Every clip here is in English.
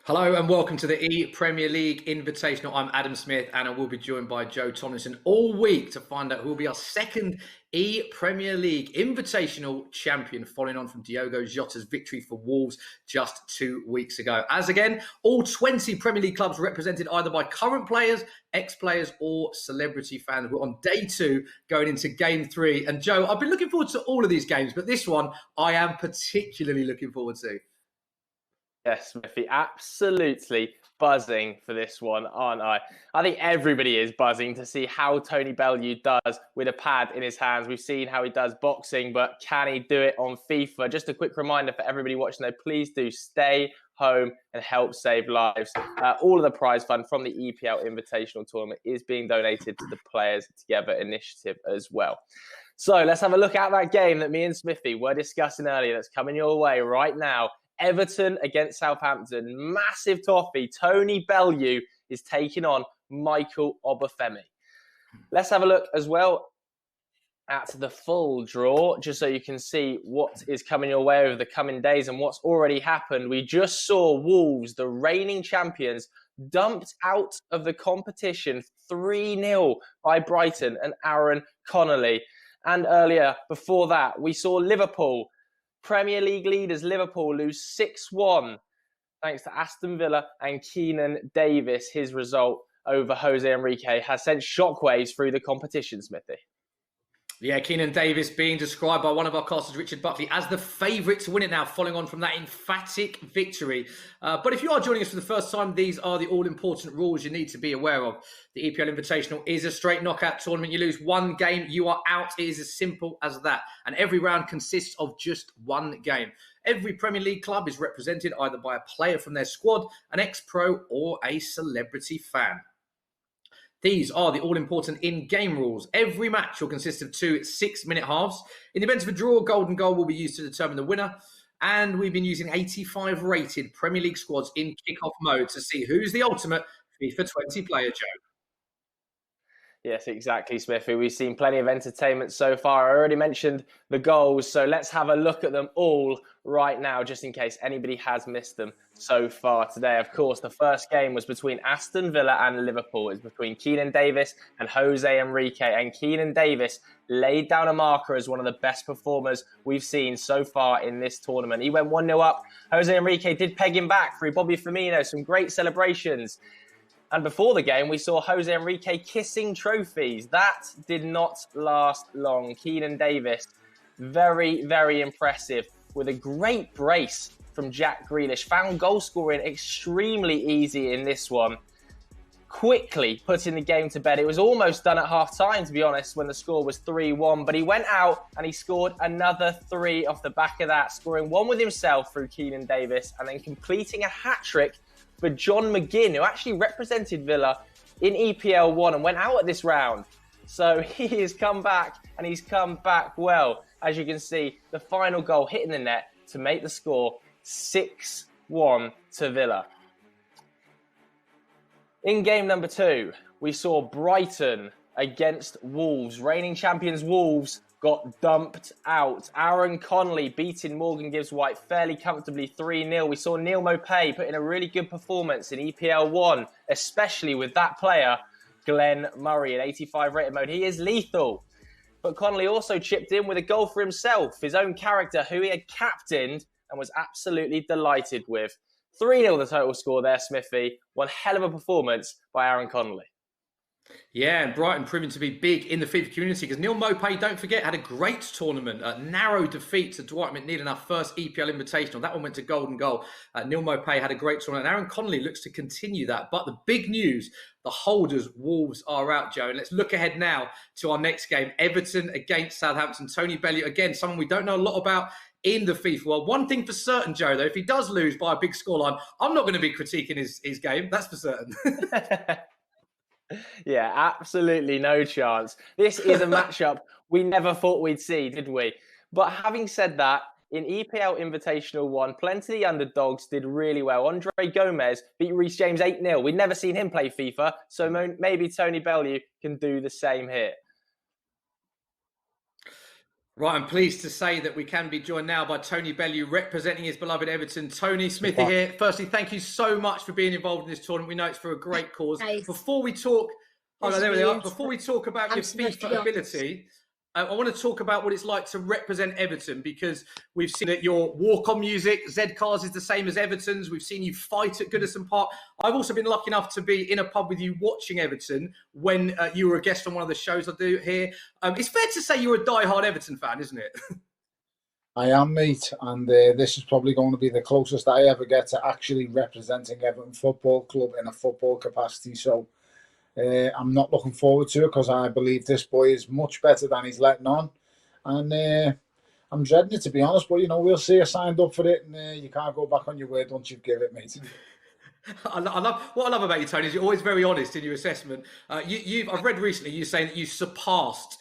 Hello and welcome to the Premier League Invitational. I'm Adam Smith and I will be joined by Joe Tomlinson all week to find out who will be our second Premier League Invitational champion, following on from Diogo Jota's victory for Wolves just 2 weeks ago. As again, all 20 Premier League clubs represented either by current players, ex-players or celebrity fans. We're on day 2 going into game 3. And Joe, I've been looking forward to all of these games, but this one I am particularly looking forward to. Yes, Smithy, absolutely buzzing for this one, aren't I? I think everybody is buzzing to see how Tony Bellew does with a pad in his hands. We've seen how he does boxing, but can he do it on FIFA? Just a quick reminder for everybody watching though, please do stay home and help save lives. All of the prize fund from the EPL Invitational tournament is being donated to the Players Together initiative as well. So let's have a look at that game that me and Smithy were discussing earlier that's coming your way right now. Everton against Southampton. Massive toffee. Tony Bellew is taking on Michael Obafemi. Let's have a look as well at the full draw, just so you can see what is coming your way over the coming days and what's already happened. We just saw Wolves, the reigning champions, dumped out of the competition 3-0 by Brighton and Aaron Connolly. And earlier, before that, we saw Liverpool, Premier League leaders Liverpool, lose 6-1 thanks to Aston Villa and Keenan Davis. His result over Jose Enrique has sent shockwaves through the competition, Smithy. Yeah, Keenan Davis being described by one of our casters, Richard Buckley, as the favourite to win it now, following on from that emphatic victory. But if you are joining us for the first time, these are the all-important rules you need to be aware of. The EPL Invitational is a straight knockout tournament. You lose one game, you are out. It is as simple as that. And every round consists of just one game. Every Premier League club is represented either by a player from their squad, an ex-pro or a celebrity fan. These are the all-important in-game rules. Every match will consist of 2 6-minute halves. In the event of a draw, golden goal will be used to determine the winner. And we've been using 85 rated Premier League squads in kick-off mode to see who's the ultimate FIFA 20 player, Joe. Yes, exactly, Smithy. We've seen plenty of entertainment so far. I already mentioned the goals, so let's have a look at them all right now, just in case anybody has missed them so far today. Of course, the first game was between Aston Villa and Liverpool. It's between Keenan Davis and Jose Enrique. And Keenan Davis laid down a marker as one of the best performers we've seen so far in this tournament. He went 1-0 up. Jose Enrique did peg him back through Bobby Firmino. Some great celebrations. And before the game, we saw Jose Enrique kissing trophies. That did not last long. Keenan Davis, very, very impressive with a great brace from Jack Grealish. Found goal scoring extremely easy in this one. Quickly putting the game to bed. It was almost done at half time, to be honest, when the score was 3-1. But he went out and he scored another 3 off the back of that, scoring one with himself through Keenan Davis and then completing a hat-trick for John McGinn, who actually represented Villa in EPL 1 and went out at this round. So he has come back, and he's come back well. As you can see, the final goal hitting the net to make the score 6-1 to Villa. In game number 2, we saw Brighton against Wolves. Reigning champions Wolves got dumped out. Aaron Connolly beating Morgan Gibbs White fairly comfortably 3-0. We saw Neal Maupay put in a really good performance in EPL 1, especially with that player, Glenn Murray, in 85 rated mode. He is lethal. But Connolly also chipped in with a goal for himself, his own character, who he had captained and was absolutely delighted with. 3-0 the total score there, Smithy. One hell of a performance by Aaron Connolly. Yeah, and Brighton proving to be big in the FIFA community because Neal Maupay, don't forget, had a great tournament. A narrow defeat to Dwight McNeil in our first EPL Invitational. That one went to golden goal. Neal Maupay had a great tournament. And Aaron Connolly looks to continue that. But the big news, the holders, Wolves, are out, Joe. And let's look ahead now to our next game. Everton against Southampton. Tony Bellew, again, someone we don't know a lot about in the FIFA world. One thing for certain, Joe, though, if he does lose by a big scoreline, I'm not going to be critiquing his game. That's for certain. Yeah, absolutely no chance. This is a matchup we never thought we'd see, did we? But having said that, in EPL Invitational 1, plenty of the underdogs did really well. Andre Gomez beat Reece James 8-0. We'd never seen him play FIFA, so maybe Tony Bellew can do the same here. Right, I'm pleased to say that we can be joined now by Tony Bellew, representing his beloved Everton. Tony, Smithy here. Firstly, thank you so much for being involved in this tournament. We know it's for a great cause. Nice. Before we talk, there we are. Before we talk about I'm your supposed to FIFA be ability, I want to talk about what it's like to represent Everton, because we've seen that your walk-on music, Z-Cars, is the same as Everton's. We've seen you fight at Goodison Park. I've also been lucky enough to be in a pub with you watching Everton when you were a guest on one of the shows I do here. It's fair to say you're a die-hard Everton fan, isn't it? I am, mate, and this is probably going to be the closest I ever get to actually representing Everton Football Club in a football capacity. So I'm not looking forward to it, because I believe this boy is much better than he's letting on. And I'm dreading it, to be honest, but, we'll see. I signed up for it, and you can't go back on your word once you've given it, mate. What I love about you, Tony, is you're always very honest in your assessment. I've read recently you saying that you surpassed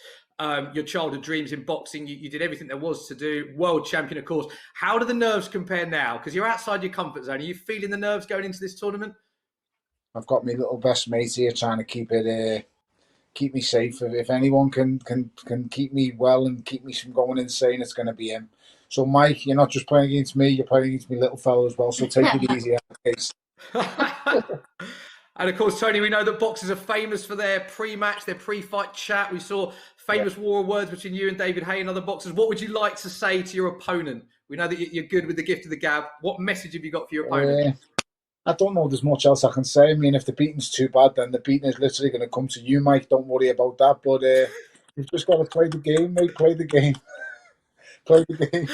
your childhood dreams in boxing. You did everything there was to do. World champion, of course. How do the nerves compare now? Because you're outside your comfort zone. Are you feeling the nerves going into this tournament? I've got my little best mate here trying to keep me safe. If anyone can keep me well and keep me from going insane, it's going to be him. So, Mike, you're not just playing against me, you're playing against me little fellow as well. So take it easy. And of course, Tony, we know that boxers are famous for their pre-match, their pre-fight chat. We saw famous war of words between you and David Hay and other boxers. What would you like to say to your opponent? We know that you're good with the gift of the gab. What message have you got for your opponent? I don't know there's much else I can say. I mean, if the beating's too bad, then the beating is literally going to come to you, Mike. Don't worry about that. But you've just got to play the game, mate. Play the game. Play the game.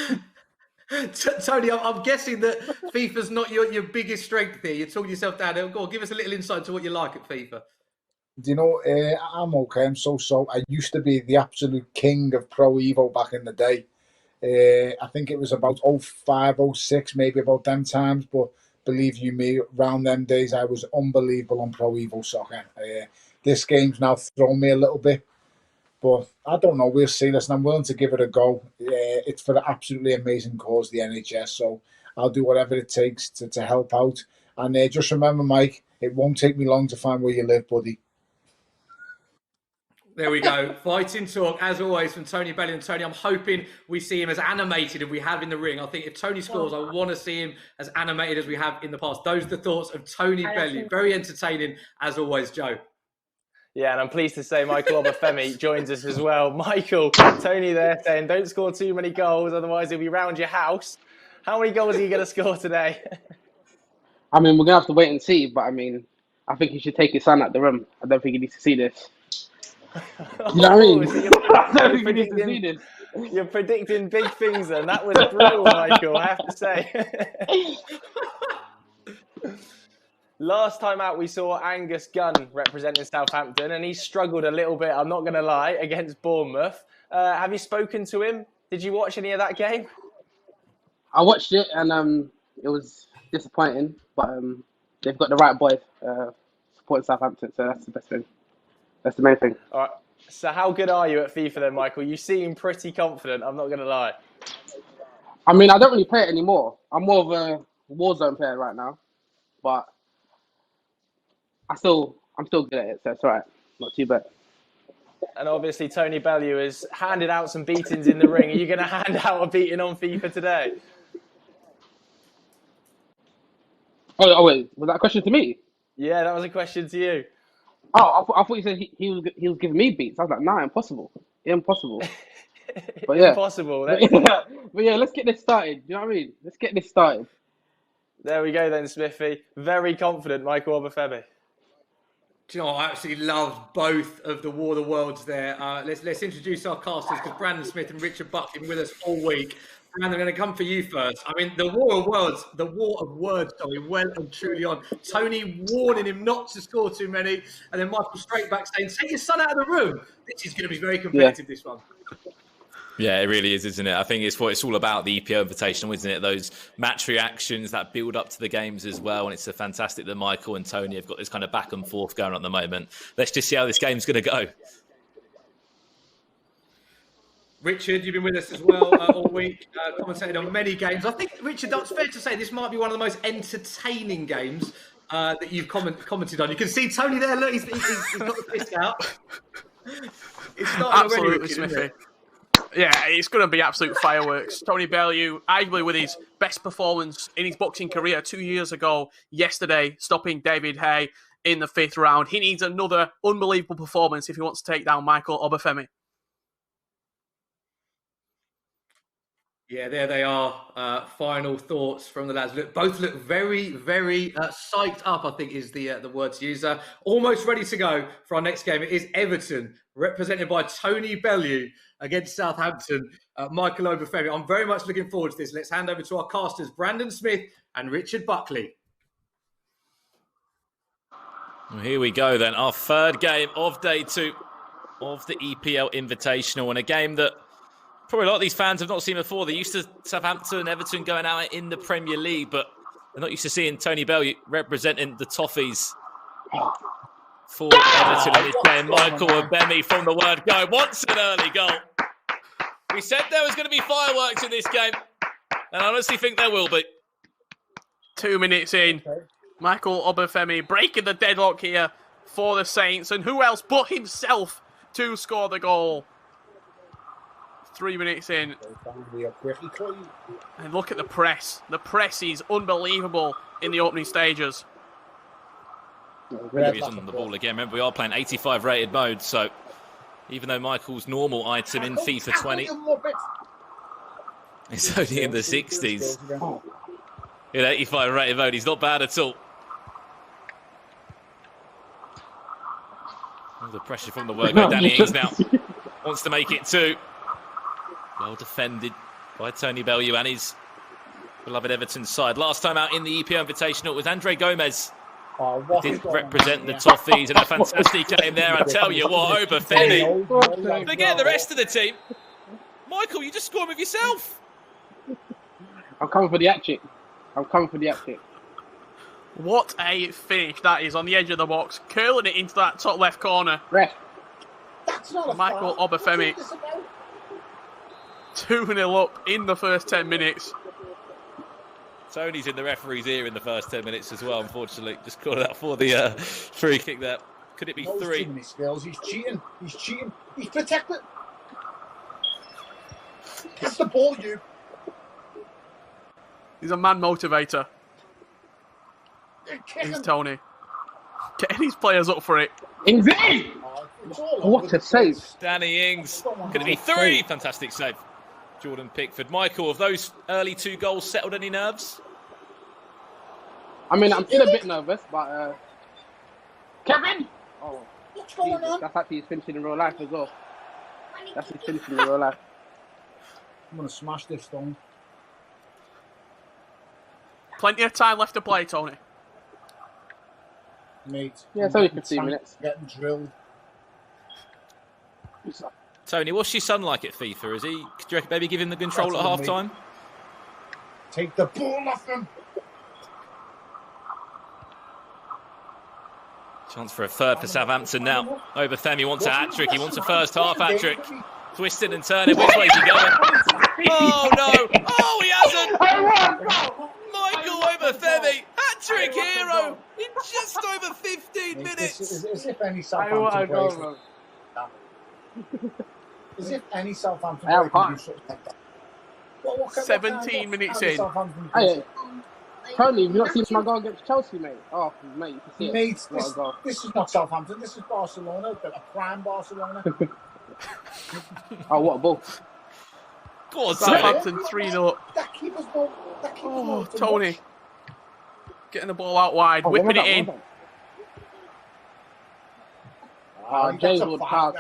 Tony, I'm guessing that FIFA's not your biggest strength here. You're talking yourself down. Go on, give us a little insight to what you like at FIFA. Do you know, I'm okay. I'm so. I used to be the absolute king of Pro Evo back in the day. I think it was about 05, 06, maybe about them times. But believe you me, around them days, I was unbelievable on Pro Evo soccer. This game's now thrown me a little bit. But I don't know. We'll see. Listen, I'm willing to give it a go. It's for the absolutely amazing cause, the NHS. So I'll do whatever it takes to help out. And just remember, Mike, it won't take me long to find where you live, buddy. There we go. Fighting talk, as always, from Tony Bellew. And Tony, I'm hoping we see him as animated as we have in the ring. I think if Tony scores, I want to see him as animated as we have in the past. Those are the thoughts of Tony Bellew. Very entertaining, as always, Joe. Yeah, and I'm pleased to say Michael Obafemi joins us as well. Michael, Tony there saying, don't score too many goals, otherwise he'll be round your house. How many goals are you going to score today? I mean, we're going to have to wait and see, but I mean, I think he should take his son out the room. I don't think he needs to see this. You know what I mean? I don't think he needs to see this. You're predicting big things then. That was brutal, Michael, I have to say. Last time out, we saw Angus Gunn representing Southampton, and he struggled a little bit, I'm not going to lie, against Bournemouth. Have you spoken to him? Did you watch any of that game? I watched it, and it was disappointing, but they've got the right boys supporting Southampton, so that's the best thing. That's the main thing. All right. So how good are you at FIFA then, Michael? You seem pretty confident, I'm not going to lie. I mean, I don't really play it anymore. I'm more of a Warzone player right now, but I'm still good at it, so it's all right. Not too bad. And obviously, Tony Bellew has handed out some beatings in the ring. Are you going to hand out a beating on FIFA today? Oh wait, was that a question to me? Yeah, that was a question to you. Oh, I thought you said he was giving me beats. I was like, nah, impossible. But yeah. Impossible. But yeah, let's get this started. You know what I mean? Let's get this started. There we go then, Smithy. Very confident, Michael Obafemi. Do you know what? I absolutely loved both of the War of the Worlds there. Let's introduce our casters, because Brandon Smith and Richard Buck have been with us all week. And they're going to come for you first. I mean, the War of Words, sorry, well and truly on. Tony warning him not to score too many, and then Michael straight back saying, take your son out of the room. This is going to be very competitive, this one. Yeah, it really is, isn't it? I think it's what it's all about, the EPL Invitational, isn't it? Those match reactions that build up to the games as well. And it's fantastic that Michael and Tony have got this kind of back and forth going on at the moment. Let's just see how this game's going to go. Richard, you've been with us as well all week, commentated on many games. I think, Richard, that's fair to say this might be one of the most entertaining games that you've commented on. You can see Tony there. Look, he's got the piss out. It's starting Absolutely, already, Richard, Smithy. Yeah, it's going to be absolute fireworks. Tony Bellew, arguably with his best performance in his boxing career 2 years ago, yesterday, stopping David Hay in the 5th round. He needs another unbelievable performance if he wants to take down Michael Obafemi. Yeah, there they are. Final thoughts from the lads. Both look very, very psyched up, I think is the word to use. Almost ready to go for our next game. It is Everton, represented by Tony Bellew against Southampton. Michael Obafemi. I'm very much looking forward to this. Let's hand over to our casters, Brandon Smith and Richard Buckley. Well, here we go then. Our third game of day 2 of the EPL Invitational, and a game that probably a lot of these fans have not seen before. They're used to Southampton and Everton going out in the Premier League, but they're not used to seeing Tony Bellew representing the Toffees for Everton in this game. Michael Obafemi from the word go wants an early goal. We said there was going to be fireworks in this game, and I honestly think there will be. 2 minutes in, Michael Obafemi breaking the deadlock here for the Saints, and who else but himself to score the goal. 3 minutes in. And look at the press. The press is unbelievable in the opening stages. He's on the ball again. Remember, we are playing 85 rated mode, so even though Michael's normal item in FIFA 20 is only in the 60s, in 85 rated mode, he's not bad at all. Oh, the pressure from the work. Danny Ings now wants to make it 2. Well defended by Tony Bellew and his beloved Everton side. Last time out in the EPL Invitational was Andre Gomez. Didn't represent the Toffees in a fantastic game there. I tell you what, Obafemi. Forget the rest of the team. Michael, you just scored with yourself. I'm coming for the hat-trick. What a finish that is on the edge of the box, curling it into that top left corner. Ref. Michael Obafemi. 2-0 up in the first 10 minutes. Tony's in the referee's ear in the first 10 minutes as well, unfortunately. Just called out for the free kick there. Could it be 3? He's cheating. He's protected. Get the ball, you. He's a man motivator. He's Tony. Getting his players up for it. Ings in! What a save. Danny Ings. Could it be 3? Fantastic save. Jordan Pickford. Michael, have those early 2 goals settled any nerves? I mean, I'm still a bit nervous, but... Kevin! Oh, what's going on? That's actually his finishing in real life as well. That's his finishing in real life. I'm going to smash this stone. Plenty of time left to play, Tony. Mate. Yeah, it's only 15 minutes. Getting drilled. Tony, what's your son like at FIFA? Is he? Do you reckon maybe give him the control at half time? Take the ball off him. Chance for a third for Southampton now. Obafemi wants a hat-trick. He wants a first half hat-trick. Twisting and turning. Which way is he going? Oh, no. Oh, he hasn't. Michael Obafemi, hat-trick hero in just over 15 minutes. As if any Southampton players... As if any Southampton player can do something like that. What 17 minutes in. Hey, Tony, have you not seen my goal against Chelsea, mate? Oh, mate, you can see it. Mate, this is not Southampton. This is Barcelona. A prime Barcelona. Oh, what a ball. Go on, Southampton 3-0 up. That keeper's ball. Oh, Tony. Getting the ball out wide, whipping it in. James Wood pass.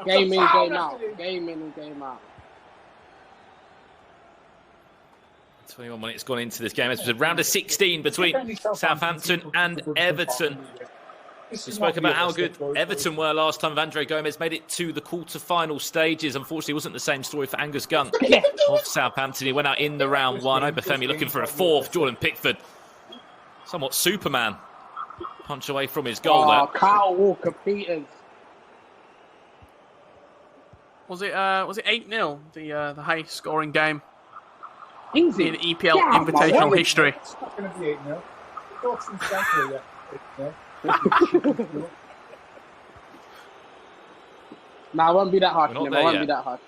Game in, game out. Game in and game out. 21 minutes gone into this game. It was a round of 16 between Southampton and Everton. We spoke about how good Everton were last time. Andre Gomez made it to the quarter-final stages. Unfortunately, it wasn't the same story for Angus Gunn of Southampton. He went out in the round 1. Obafemi looking for a 4th. Jordan Pickford, somewhat Superman, punch away from his goal there. Kyle Walker-Peters. Was it 8-0, the highest scoring game Easy. in EPL Invitational history? It's not going to be 8-0. Thoughts and stuff here. Nah, it won't be that hard. We're not It there won't yet. be that hard.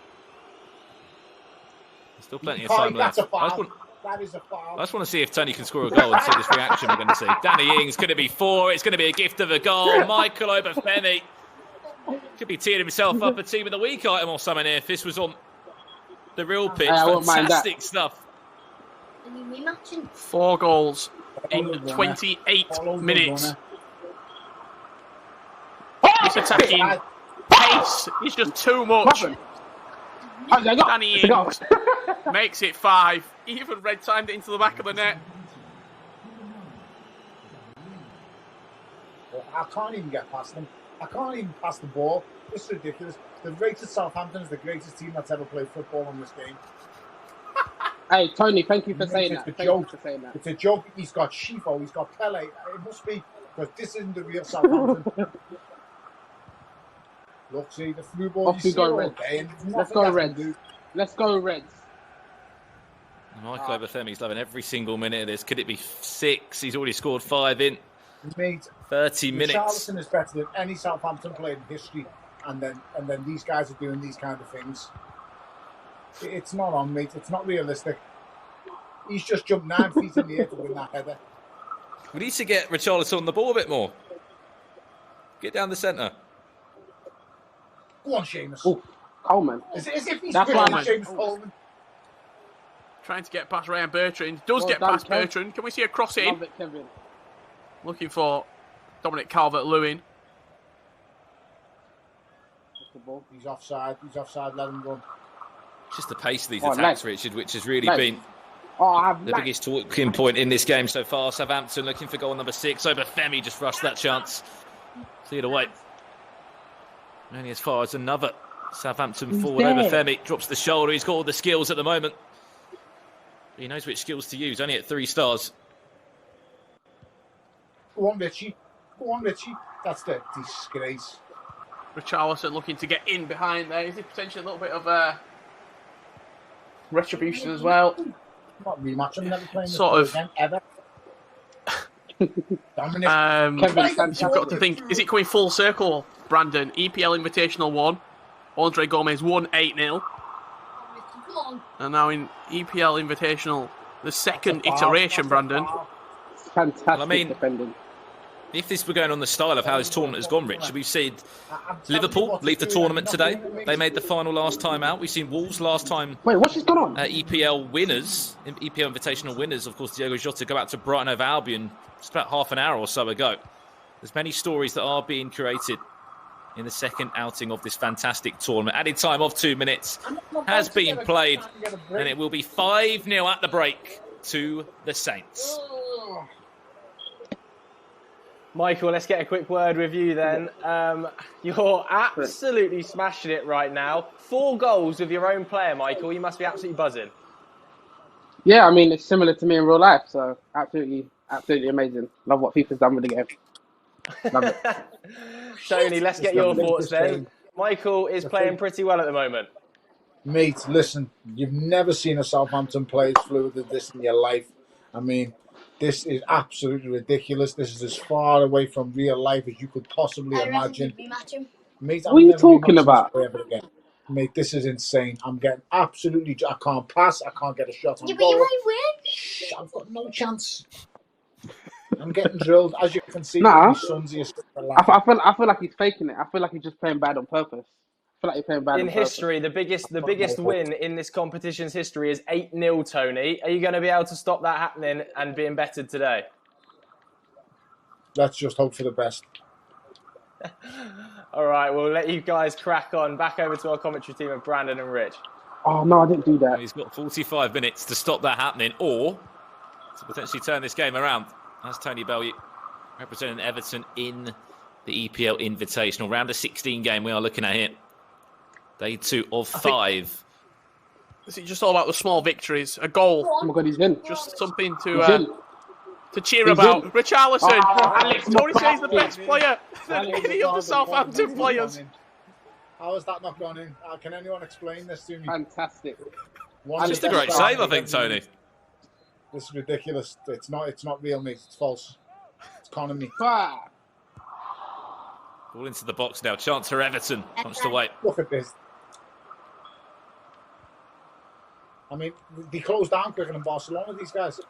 Still plenty of time left. That's a foul. That is a foul. I just want to see if Tony can score a goal and see this reaction we're going to see. Danny Ings, could it be 4? It's going to be a gift of a goal. Michael Obafemi could be teeing himself up a Team of the Week item or something here if this was on the real pitch. Fantastic stuff. 4 goals in 28 minutes. This attacking pace is just too much. Danny Ings makes it 5. Even red timed it into the back of the net. I can't even get past them. I can't even pass the ball. This is ridiculous. They've rated Southampton as the greatest team that's ever played football in this game. Hey, Tony, thank you for saying that. It's a joke. He's got Shifo, he's got Pele. It must be, because this isn't the real Southampton. Look, see, the through ball. Off we go, Reds. Let's go, Reds. Let's go, Reds. Michael Obafemi's loving every single minute of this. Could it be 6? He's already scored 5 in 30 minutes. Richarlison is better than any Southampton player in history, and then these guys are doing these kind of things. It's not on, mate. It's not realistic. He's just jumped 9 feet in the air to win that header. We need to get Richarlison on the ball a bit more. Get down the centre. Go on, Seamus. Oh, Coleman. As if he's Seamus Coleman. Trying to get past Ryan Bertrand. Does get past Bertrand. Can we see a cross in? Looking for Dominic Calvert-Lewin. He's offside. Let him run. Just the pace of these attacks, Richard, which has really been the biggest talking point in this game so far. Southampton looking for goal number 6. Obafemi just rushed that chance. See it away. Only as far as another Southampton forward. Obafemi drops the shoulder. He's got all the skills at the moment. He knows which skills to use. Only at 3 stars. Go on, Richie. That's the disgrace. Richarlison looking to get in behind there. Is it potentially a little bit of retribution as well? Not rematch. I'm never playing this sort of again, ever. You've got to think, is it coming full circle, Brandon? EPL Invitational 1. Andre Gomez won 8-0. And now in EPL Invitational, the second iteration, Brandon. Fantastic defending. If this were going on the style of how this tournament has gone, Rich, we've seen Liverpool leave the tournament today. They made the final last time out. We've seen Wolves last time. Wait, what's just gone on? EPL winners, EPL Invitational winners, of course, Diogo Jota go out to Brighton over Albion just about half an hour or so ago. There's many stories that are being created in the second outing of this fantastic tournament. Added time of 2 minutes has been played, and it will be 5-0 at the break to the Saints. Michael, let's get a quick word with you then. You're absolutely smashing it right now. 4 goals with your own player, Michael. You must be absolutely buzzing. Yeah, I mean, it's similar to me in real life, so absolutely amazing. Love what FIFA's done with the game. Love it. Tony, let's get your thoughts then. Michael is playing pretty well at the moment. Mate, listen, you've never seen a Southampton play as fluid as this in your life. I mean, this is absolutely ridiculous. This is as far away from real life as you could possibly imagine. Mate, what are you talking about? Mate, this is insane. I'm getting absolutely... I can't pass. I can't get a shot on goal. But you might win. I've got no chance. I'm getting drilled, as you can see. Nah. I feel like he's faking it. I feel like he's just playing bad on purpose. I feel like he's playing bad in history, the biggest win in this competition's history is 8-0, Tony. Are you going to be able to stop that happening and being bettered today? Let's just hope for the best. All right, we'll let you guys crack on. Back over to our commentary team of Brandon and Rich. Oh, no, I didn't do that. He's got 45 minutes to stop that happening, or to potentially turn this game around. That's Tony Bellew representing Everton in the EPL Invitational. Round of 16 game we are looking at here. Day 2 of 5. Is it just all about the small victories? A goal. Oh my God, he's in. Just something to cheer about. Richarlison. Tony says the best player than any of the Southampton players. How has that not gone in? Can anyone explain this to me? Fantastic. Just a great save, I think, Tony. This is ridiculous. It's not real, mate. It's false. It's conning me. Ball into the box now. Chance for Everton. Wants to wait. Look at this. I mean, they closed down quicker than Barcelona, these guys.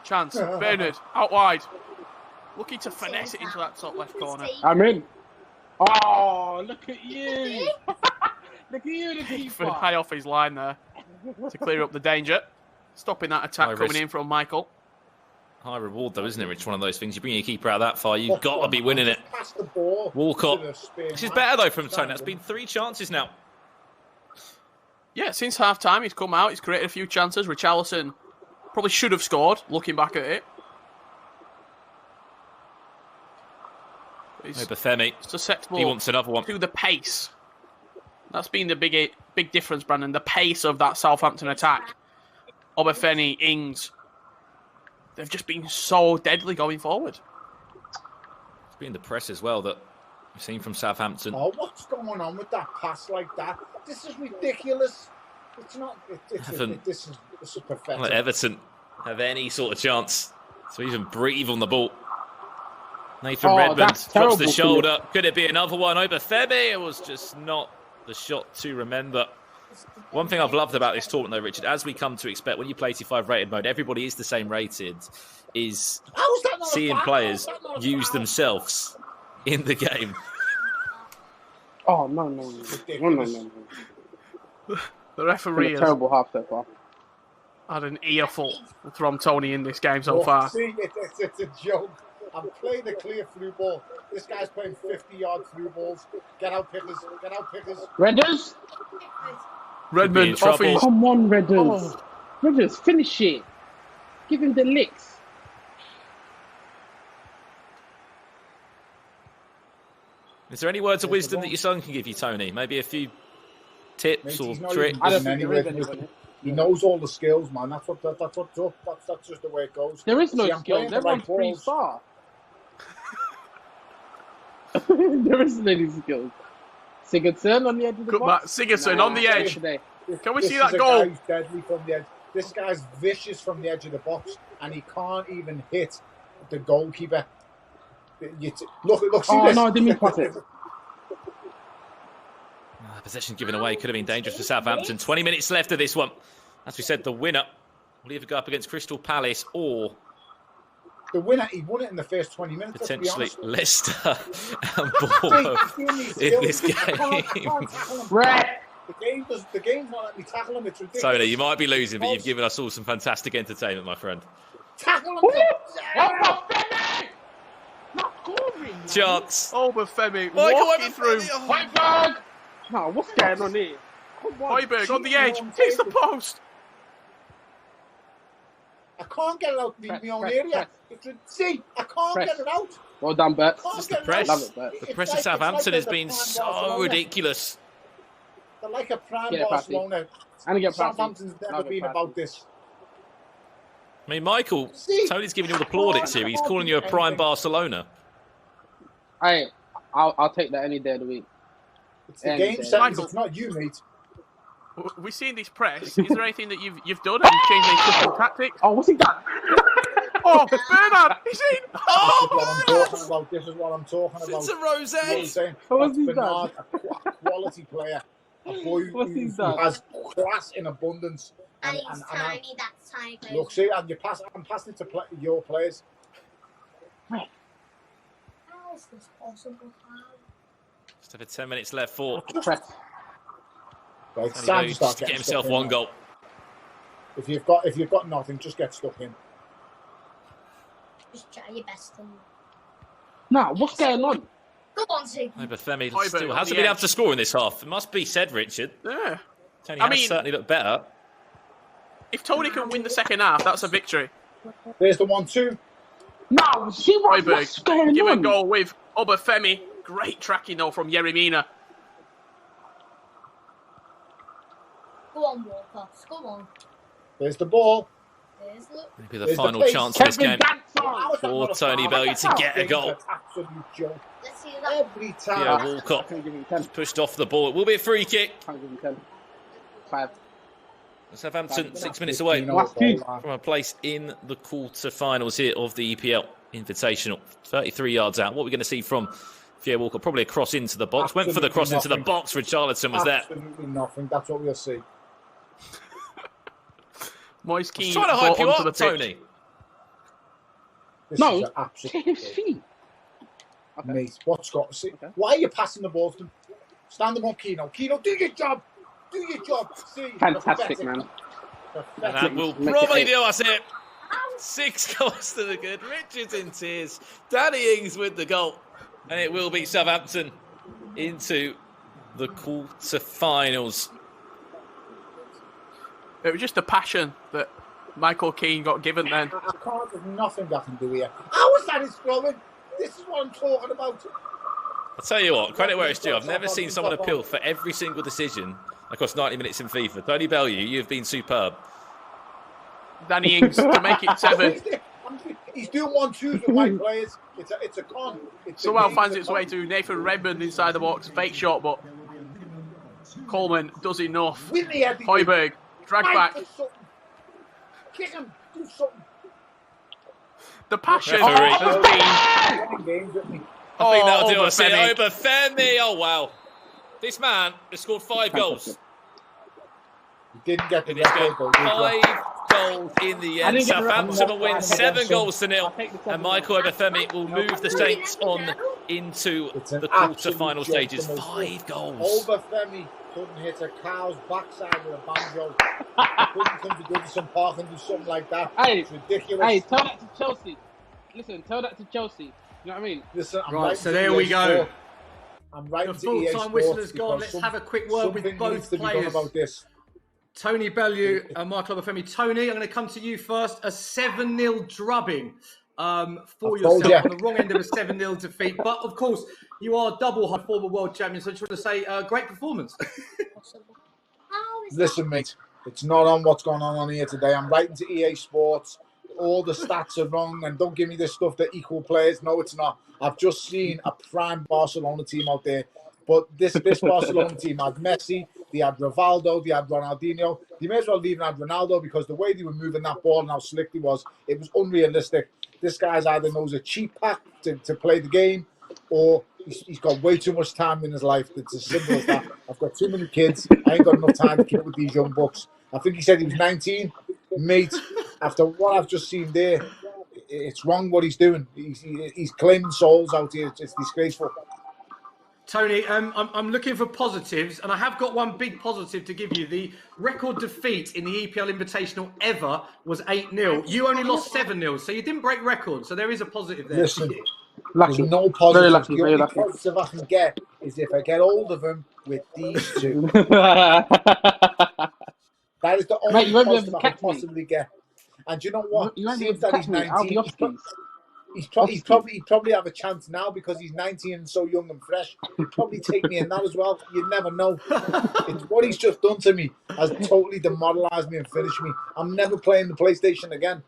Chance. Bernard, out wide. Looking to finesse it into that top left corner. I'm in. Oh, look at you. Look at you, the keeper. High off his line there to clear up the danger. Stopping that attack coming in from Michael. High reward, though, isn't it? It's one of those things. You bring your keeper out that far, you've got to be winning it. Walcott. This is better, though, from Tony. That's been 3 chances now. Yeah, since half-time, he's come out. He's created a few chances. Richarlison probably should have scored, looking back at it. Obafemi. Susceptible. He wants another one. To the pace. That's been the big difference, Brandon. The pace of that Southampton attack. Obafemi, Ings. They've just been so deadly going forward. It's been the press as well that we've seen from Southampton. Oh, what's going on with that pass like that? This is ridiculous. It's not. This is pathetic. Let Everton have any sort of chance to even breathe on the ball. Nathan Redmond drops the shoulder. Could it be another one? Obafemi? It was just not the shot to remember. One thing I've loved about this tournament, though, Richard, as we come to expect, when you play 85 rated mode, everybody is the same rated, is seeing players use themselves in the game. Oh, no. The referee has terrible half so far. Had an earful from Tony in this game so far. See, it's a joke. I'm playing a clear through ball. This guy's playing 50-yard through balls. Get out, Pickers. Redders? Redmond off his... Come on, Redders. Oh. Redders, finish it. Give him the licks. Is there any words of wisdom that your son can give you, Tony? Maybe a few tips or tricks? I don't think there is anyone. He knows all the skills, man. That's what's up. That's just the way it goes. There is no skills. Everyone's 3-star. There isn't any skills. Sigurdsson on the edge of the box. Sigurdsson on the edge. Can we see that goal? This guy's deadly from the edge. This guy's vicious from the edge of the box, and he can't even hit the goalkeeper. Look, see this. No, I didn't mean pass it. Possession given away could have been dangerous for Southampton. 20 minutes left of this one. As we said, the winner will either go up against Crystal Palace or... The winner, he won it in the first 20 minutes. Potentially Leicester and Bournemouth in this game. The game's not letting me tackle him. It's ridiculous. Tony, you might be losing, but you've given us all some fantastic entertainment, my friend. Tackle him! Not scoring! Chance. Obafemi walking through. Højbjerg! No, what's going on here? Højbjerg on the edge. Hits the post. I can't get it out in my own area. See, I can't get it out. Well done, Bert. Just the press. The press of Southampton has been so ridiculous. They're like a prime Barcelona. Southampton's never been about this. I mean, Michael, Tony's giving you all the plaudits here. He's calling you a prime Barcelona. Hey, I'll take that any day of the week. It's the game sentence. It's not you, mate. We've seen this press. Is there anything that you've done? Have you changed any different tactics? Oh, what's he done? Oh, Bernard! He's in! Oh, This is what I'm talking about. It's a rosé. What's he done? A quality player. A boy who has class in abundance. And he's tiny, that's tiny. Look, see, and I'm passing it to your players. How is this possible? Just over 10 minutes left for... Right, Tony Bellew just to get himself one goal. If you've got nothing, just get stuck in. Just try your best. No, what's going on? Go on, Sig. Obafemi still hasn't been able to score in this half. It must be said, Richard. Yeah. Tony has certainly looked better. If Tony can win the second half, that's a victory. There's the 1-2. No, see what's going on? Give a goal with Obafemi. Great tracking, though, from Yeremina. Go on, Walker. Go on. There's the ball. Maybe the final chance of this game for Tony Bellew to get a goal. Absolute joke. Let's see that. Every time. Yeah, Walcott just pushed off the ball. It will be a free kick. 5. Southampton 6 minutes away from a place in the quarter-finals here of the EPL Invitational. 33 yards out. What are we going to see from Theo Walcott probably a cross into the box. Went for the cross into the box. Richarlison was there. Absolutely nothing. That's what we'll see. Moise Kean Trying to hype you onto up, the pitch. Tony. This No, is an absolute his feet. Okay. mate. What's got? See, Okay. why are you passing the ball to them? Stand them on Keno. Keno, do your job. Do your job. See, Fantastic, pathetic. man. And that will Make it probably eight. do us it. 6 goals to the good. Richards in tears. Danny Ings with the goal. And it will beat Southampton into the quarter-finals. It was just the passion that Michael Keane got given then. I can't. There's nothing I can do here. How is that his throwing? This is what I'm talking about. I'll tell you what, credit where it's due. I've never seen someone appeal for every single decision across 90 minutes in FIFA. Tony Bellew, you've been superb. Danny Ings to make it 7. He's doing 1-2s with white players. It's a con. Somehow finds its way to Nathan Redmond inside the box. Fake shot, but Coleman does enough. Win the head. Højbjerg, drag back. Kick him. Do something. The passion Referee. has been... Winning games with me. I think that'll do us. Obafemi. Obafemi, oh wow. This man has scored 5 goals. He didn't get the And he's record got though, did he? 5 goals in the end. didn't get the record. Southampton will win 7 goals to 0. I'll take the 7. And Michael Obafemi will move the Saints on into It's an the quarter-final absolute stages. joke. 5 goals. Obafemi couldn't hit a cow's backside with a banjo. Couldn't come to Goodison Park and do something like that. Hey, It's ridiculous. hey, tell that to Chelsea. Listen, tell that to Chelsea. You know what I mean? Listen, I'm Right, writing so to there EA we go. Sport. I'm writing The to EA full-time whistle Sports has gone. because Let's have a quick word with something both needs to be done players. about this. Tony Bellew and Michael Obafemi. Tony, I'm going to come to you first. A 7-0 drubbing for I told yourself you. on the wrong end of a 7-0 defeat. But, of course, you are double former world champion, so I just want to say great performance. How is Listen, mate, it's not on what's going on here today. I'm writing to EA Sports. All the stats are wrong, and don't give me this stuff that equal players. No, it's not. I've just seen a prime Barcelona team out there, but this Barcelona team had Messi, they had Rivaldo, they had Ronaldinho. They may as well even had Ronaldo because the way they were moving that ball and how slick he was, it was unrealistic. This guy's either knows a cheap pack to play the game, or he's got way too much time in his life. It's as simple as that. I've got too many kids. I ain't got enough time to keep up with these young bucks. I think he said he was 19. Mate, after what I've just seen there, it's wrong what he's doing. He's claiming souls out here. It's disgraceful. Tony, I'm looking for positives, and I have got one big positive to give you. The record defeat in the EPL Invitational ever was 8-0. You only lost 7-0, so you didn't break records. So there is a positive there. Listen, Lucky. there's no positive. Very lucky, The very only lucky. positive I can get is if I get hold of him with these two. That is the only Mate, you won't be able positive to I can catch me. possibly get. And you know what? You won't be Seems able to that he's catch me. I'll be 19. off skis. He'd probably have a chance now because he's 19 and so young and fresh. He'd probably take me in that as well. You never know. It's what he's just done to me has totally demoralised me and finished me. I'm never playing the PlayStation again.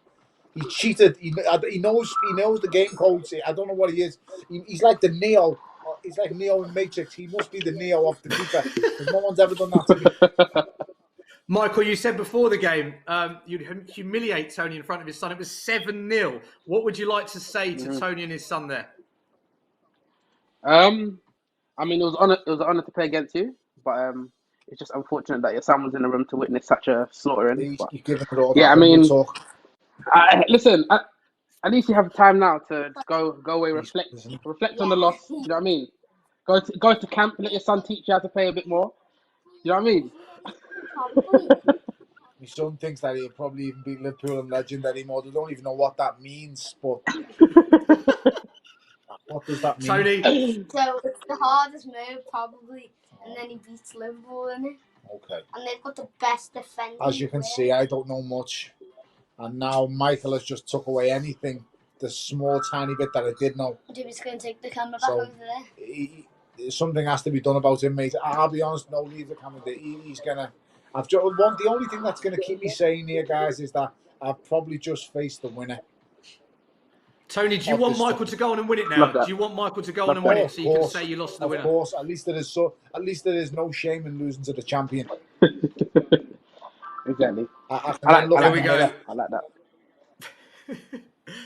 He cheated. He knows the game code. I don't know what he is. He's like the Neo. He's like Neo in Matrix. He must be the Neo of the FIFA because no one's ever done that to me. Michael, you said before the game you'd humiliate Tony in front of his son. It was 7-0. What would you like to say to Tony and his son there? I mean, it was an honor to play against you, but it's just unfortunate that your son was in the room to witness such a slaughtering. But, He's giving it all. yeah, I back. mean, We'll talk. listen. At least you have time now to go away, reflect on the loss. You know what I mean? Go to camp, let your son teach you how to play a bit more. You know what I mean? My son thinks that he'll probably even beat Liverpool and legend anymore. They don't even know what that means. But what does that mean? Tony, So it's the hardest move probably, and then he beats Liverpool in it. Okay. And they've got the best defending. As you can see, I don't know much. And now Michael has just took away anything, the small tiny bit that I did know. I think he's going to take the camera back So- over there. Something has to be done about him, mate. I'll be honest, no, leave the camera there. He's gonna. The only thing that's gonna keep me sane here, guys, is that I've probably just faced the winner. Tony, do you want Michael to go on and win it now? Love that. Do you want Michael to go on and win it so you can say you lost to the Of winner? course, at least there is no shame in losing to the champion. Exactly. I I like There we go. I like that.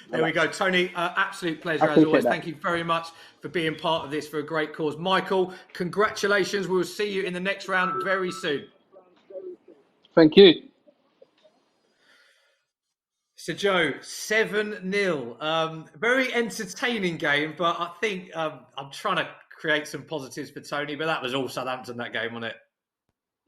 There we go, Tony. Absolute pleasure I as always. appreciate that. Thank you very much for being part of this for a great cause. Michael, congratulations. We will see you in the next round very soon. Thank you. So, Joe, 7-0. Very entertaining game, but I think I'm trying to create some positives for Tony, but that was all Southampton, that game, wasn't it?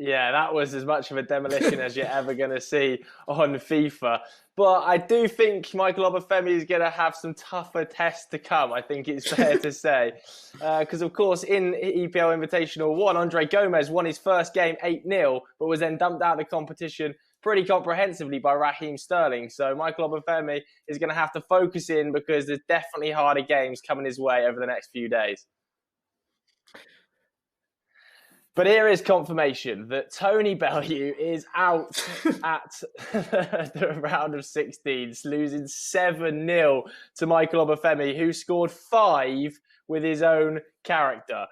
Yeah, that was as much of a demolition as you're ever going to see on FIFA. But I do think Michael Obafemi is going to have some tougher tests to come, I think it's fair to say. Because, of course, in EPL Invitational 1, Andre Gomez won his first game 8-0, but was then dumped out of the competition pretty comprehensively by Raheem Sterling. So Michael Obafemi is going to have to focus in because there's definitely harder games coming his way over the next few days. But here is confirmation that Tony Bellew is out at the round of 16s, losing 7-0 to Michael Obafemi, who scored 5 with his own character.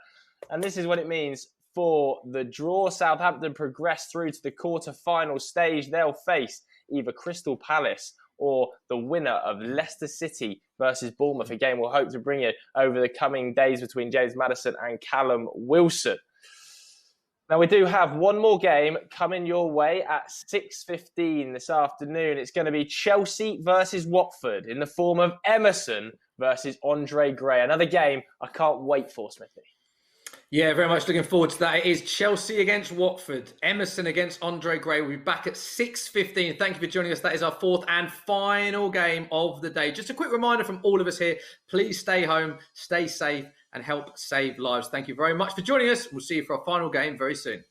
And this is what it means for the draw. Southampton progress through to the quarter-final stage. They'll face either Crystal Palace or the winner of Leicester City versus Bournemouth, a game we'll hope to bring you over the coming days between James Maddison and Callum Wilson. Now, we do have one more game coming your way at 6:15 this afternoon. It's going to be Chelsea versus Watford in the form of Emerson versus Andre Gray. Another game I can't wait for, Smithy. Yeah, very much looking forward to that. It is Chelsea against Watford, Emerson against Andre Gray. We'll be back at 6:15. Thank you for joining us. That is our fourth and final game of the day. Just a quick reminder from all of us here, please stay home, stay safe, and help save lives. Thank you very much for joining us. We'll see you for our final game very soon.